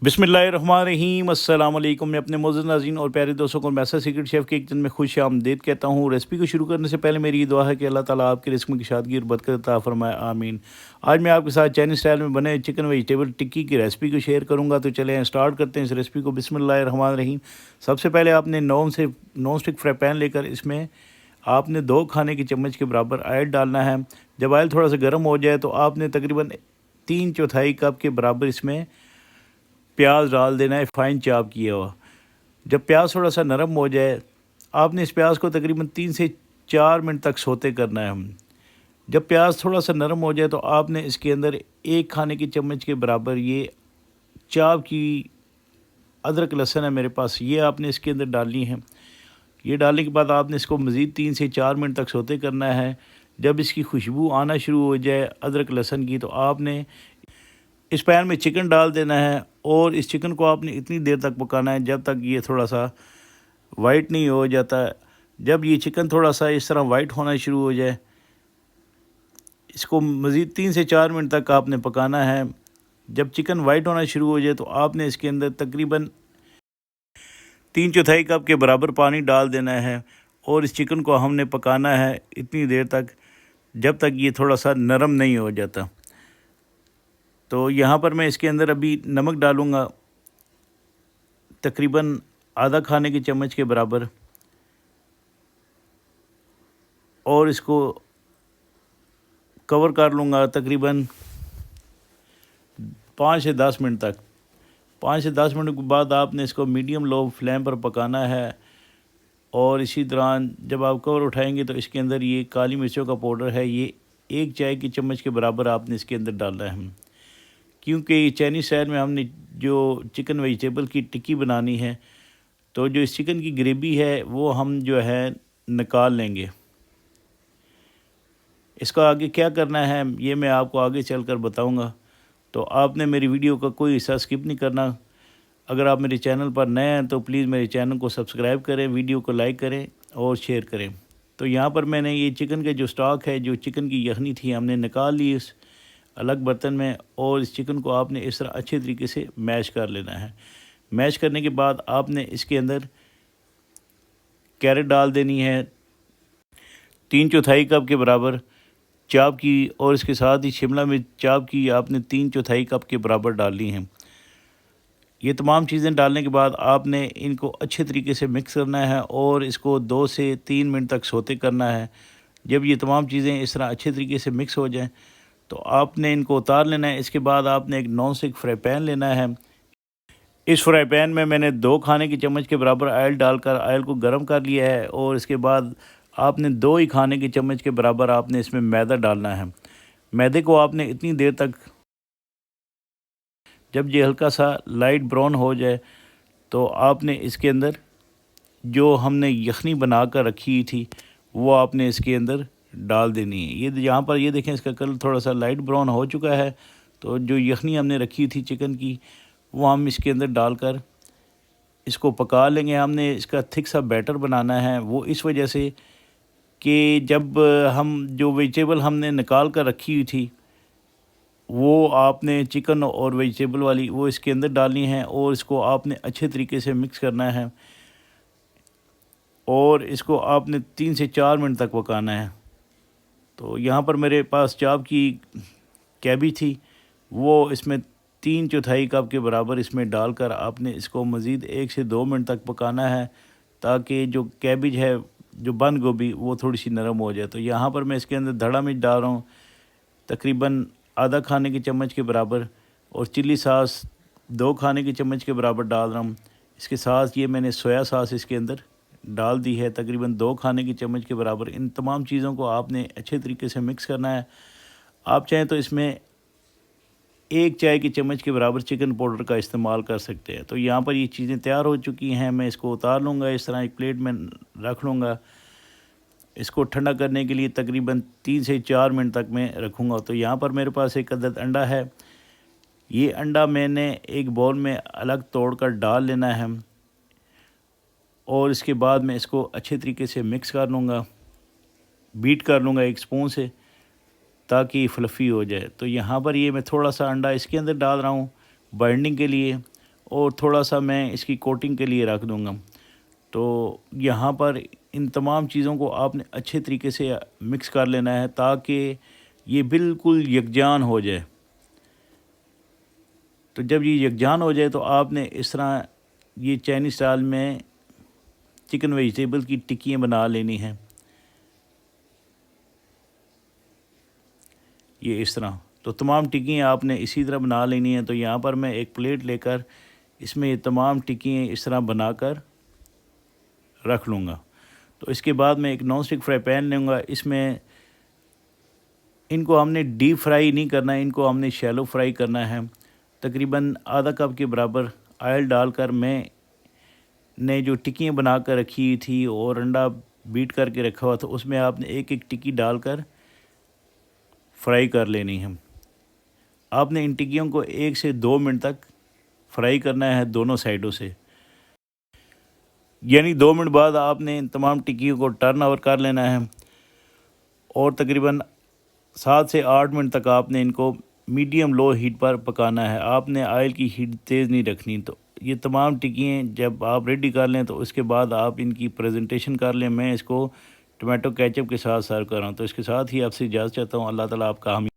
बिस्मिल्लाहिर्रहमानिर्रहीम अस्सलाम वालेकुम। मैं अपने मोअज़्ज़ज़ नाज़रीन और प्यारे दोस्तों को मैसा सीक्रेट शेफ़ के किचन में खुश आमदीद कहता हूँ। रेसिपी को शुरू करने से पहले मेरी ये दुआ है कि अल्लाह ताला आपकी रिज़्क़ में कुशादगी और बरकत अता फ़रमाए, आमीन। आज मैं आपके साथ चाइनीज़ स्टाइल में बने चिकन वेजिटेबल टिक्की की रेसिपी को शेयर करूँगा। तो चलें स्टार्ट करते हैं इस रेसिपी को। बिस्मिल्लाहिर्रहमानिर्रहीम। सबसे पहले आपने नॉन स्टिक फ्राई पैन लेकर इसमें आपने 2 खाने के चम्मच के बराबर ऑयल डालना है। जब ऑयल थोड़ा सा गर्म हो जाए तो आपने तकरीबन 3/4 कप के बराबर इसमें प्याज डाल देना है, फ़ाइन चॉप किया हुआ। जब प्याज थोड़ा सा नरम हो जाए आपने इस प्याज को तकरीबन 3 से 4 मिनट तक सोते करना है। जब प्याज थोड़ा सा नरम हो जाए तो आपने इसके अंदर 1 खाने के चम्मच के बराबर ये चॉप की अदरक लहसुन है मेरे पास, ये आपने इसके अंदर डालनी है। ये डालने के बाद आपने इसको मज़ीद 3 से 4 मिनट तक सोते करना है। जब इसकी खुशबू आना शुरू हो जाए अदरक लहसुन की तो आपने इस पैन में चिकन डाल देना है और इस चिकन को आपने इतनी देर तक पकाना है जब तक ये थोड़ा सा वाइट नहीं हो जाता। जब ये चिकन थोड़ा सा इस तरह वाइट होना शुरू हो जाए इसको मज़ीद 3 से 4 मिनट तक आपने पकाना है। जब चिकन वाइट होना शुरू हो जाए तो आपने इसके अंदर तकरीबन 3/4 कप के बराबर पानी डाल देना है और इस चिकन को हमने पकाना है इतनी देर तक जब तक ये थोड़ा सा नरम नहीं हो जाता। तो यहाँ पर मैं इसके अंदर अभी नमक डालूँगा तकरीबन आधा खाने के चम्मच के बराबर और इसको कवर कर लूँगा तकरीबन 5 से 10 मिनट तक। 5 से 10 मिनट के बाद आपने इसको मीडियम लो फ्लेम पर पकाना है और इसी दौरान जब आप कवर उठाएंगे तो इसके अंदर ये काली मिर्चों का पाउडर है, ये 1 चाय की चम्मच के बराबर आपने इसके अंदर डालना है। क्योंकि चाइनीज़ स्टाइल में हमने जो चिकन वेजिटेबल की टिक्की बनानी है तो जो इस चिकन की ग्रेवी है वो हम जो है निकाल लेंगे। इसका आगे क्या करना है ये मैं आपको आगे चलकर बताऊंगा। तो आपने मेरी वीडियो का कोई हिस्सा स्किप नहीं करना। अगर आप मेरे चैनल पर नए हैं तो प्लीज़ मेरे चैनल को सब्सक्राइब करें, वीडियो को लाइक करें और शेयर करें। तो यहाँ पर मैंने ये चिकन का जो स्टॉक है, जो चिकन की यखनी थी, हमने निकाल ली इस अलग बर्तन में और इस चिकन को आपने इस तरह अच्छे तरीके से मैश कर लेना है। मैश करने के बाद आपने इसके अंदर कैरेट डाल देनी है 3/4 कप के बराबर चॉप की और इसके साथ ही शिमला मिर्च चॉप की आपने 3/4 कप के बराबर डालनी है। ये तमाम चीज़ें डालने के बाद आपने इनको अच्छे तरीके से मिक्स करना है और इसको 2 से 3 मिनट तक सोते करना है। जब ये तमाम चीज़ें इस तरह अच्छे तरीके से मिक्स हो जाएं तो आपने इनको उतार लेना है। इसके बाद आपने एक नॉन स्टिक फ्राई पैन लेना है। इस फ्राई पैन में मैंने 2 खाने के चम्मच के बराबर ऑयल डालकर ऑयल को गर्म कर लिया है और इसके बाद आपने 2 ही खाने के चम्मच के बराबर आपने इसमें मैदा डालना है। मैदे को आपने इतनी देर तक जब ये हल्का सा लाइट ब्राउन हो जाए तो आपने इसके अंदर जो हमने यखनी बना कर रखी थी वो आपने इसके अंदर डाल देनी है। ये यहाँ पर ये देखें इसका कलर थोड़ा सा लाइट ब्राउन हो चुका है। तो जो यखनी हमने रखी थी चिकन की वो हम इसके अंदर डालकर इसको पका लेंगे। हमने इसका थिक सा बैटर बनाना है, वो इस वजह से कि जब हम जो वेजिटेबल हमने निकाल कर रखी हुई थी वो आपने चिकन और वेजिटेबल वाली वो इसके अंदर डालनी है और इसको आपने अच्छे तरीके से मिक्स करना है और इसको आपने 3 से 4 मिनट तक पकाना है। तो यहाँ पर मेरे पास चॉप की कैबेज थी, वो इसमें 3/4 कप के बराबर इसमें डालकर आपने इसको मज़ीद 1 से 2 मिनट तक पकाना है ताकि जो कैबेज है, जो बंद गोभी, वो थोड़ी सी नरम हो जाए। तो यहाँ पर मैं इसके अंदर धड़ा मिर्च डाल रहा हूँ तकरीबन आधा खाने के चम्मच के बराबर और चिल्ली सॉस 2 खाने के चम्मच के बराबर डाल रहा हूँ। इसके साथ ये मैंने सोया सॉस इसके अंदर डाल दी है तकरीबन 2 खाने की चम्मच के बराबर। इन तमाम चीज़ों को आपने अच्छे तरीके से मिक्स करना है। आप चाहें तो इसमें 1 चाय की चम्मच के बराबर चिकन पाउडर का इस्तेमाल कर सकते हैं। तो यहाँ पर ये चीज़ें तैयार हो चुकी हैं। मैं इसको उतार लूँगा, इस तरह एक प्लेट में रख लूँगा। इसको ठंडा करने के लिए तकरीबन 3 से 4 मिनट तक मैं रखूँगा। तो यहाँ पर मेरे पास एक अदद अंडा है। ये अंडा मैंने एक बाउल में अलग तोड़कर डाल लेना है और इसके बाद मैं इसको अच्छे तरीके से मिक्स कर लूँगा, बीट कर लूँगा एक स्पून से ताकि फ्लफ़ी हो जाए। तो यहाँ पर ये मैं थोड़ा सा अंडा इसके अंदर डाल रहा हूँ बाइंडिंग के लिए और थोड़ा सा मैं इसकी कोटिंग के लिए रख दूँगा। तो यहाँ पर इन तमाम चीज़ों को आपने अच्छे तरीके से मिक्स कर लेना है ताकि ये बिल्कुल यकजान हो जाए। तो जब ये यकजान हो जाए तो आपने इस तरह ये चाइनीज़ स्टाइल में चिकन वेजिटेबल की टिक्कियाँ बना लेनी हैं। ये इस तरह तो तमाम टिक्कियाँ आपने इसी तरह बना लेनी है। तो यहाँ पर मैं एक प्लेट लेकर इसमें ये तमाम टिक्कियाँ इस तरह बनाकर रख लूँगा। तो इसके बाद मैं एक नॉन स्टिक फ्राई पैन लूँगा। इसमें इनको हमने डीप फ्राई नहीं करना है, इनको हमने शैलो फ्राई करना है। तकरीबन आधा कप के बराबर ऑयल डालकर मैं ने जो टिक्कियाँ बना कर रखी थी और अंडा बीट करके रखा हुआ था उसमें आपने एक एक टिक्की डालकर फ्राई कर लेनी है। आपने इन टिक्कियों को 1 से 2 मिनट तक फ्राई करना है दोनों साइडों से, यानी 2 मिनट बाद आपने इन तमाम टिक्कियों को टर्न ओवर कर लेना है और तकरीबन 7 से 8 मिनट तक आपने इनको मीडियम लो हीट पर पकाना है। आपने ऑयल की हीट तेज़ नहीं रखनी। तो ये तमाम टिक्कियाँ जब आप रेडी कर लें तो उसके बाद आप इनकी प्रेजेंटेशन कर लें। मैं इसको टमाटो केचप के साथ सर्व कर रहा हूँ। तो इसके साथ ही आपसे इजाज़त चाहता हूँ। अल्लाह ताला आपका हामी